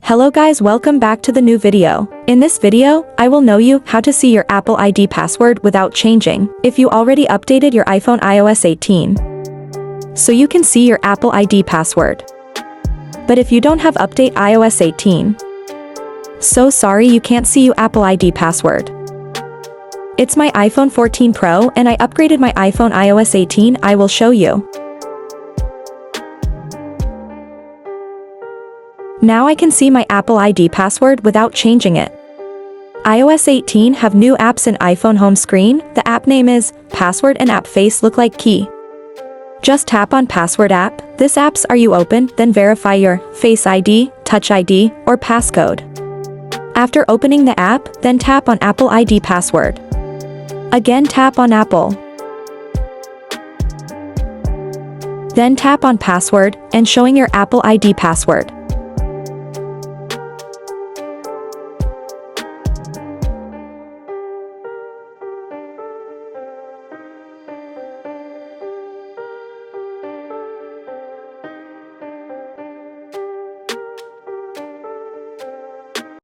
Hello guys, welcome back to the new video. In this video, I will know you how to see your Apple ID password without changing if you already updated your iPhone iOS 18. So you can see your Apple ID password. But if you don't have update iOS 18, so sorry you can't see your Apple ID password. It's my iPhone 14 Pro and I upgraded my iPhone iOS 18. I will show you. Now I can see my Apple ID password without changing it. iOS 18 have new apps in iPhone home screen. The app name is Password and app face look like key. Just tap on Password app. This apps are you open, then verify your Face ID, Touch ID, or passcode. After opening the app, then tap on Apple ID password. Again tap on Apple. Then tap on Password and showing your Apple ID password.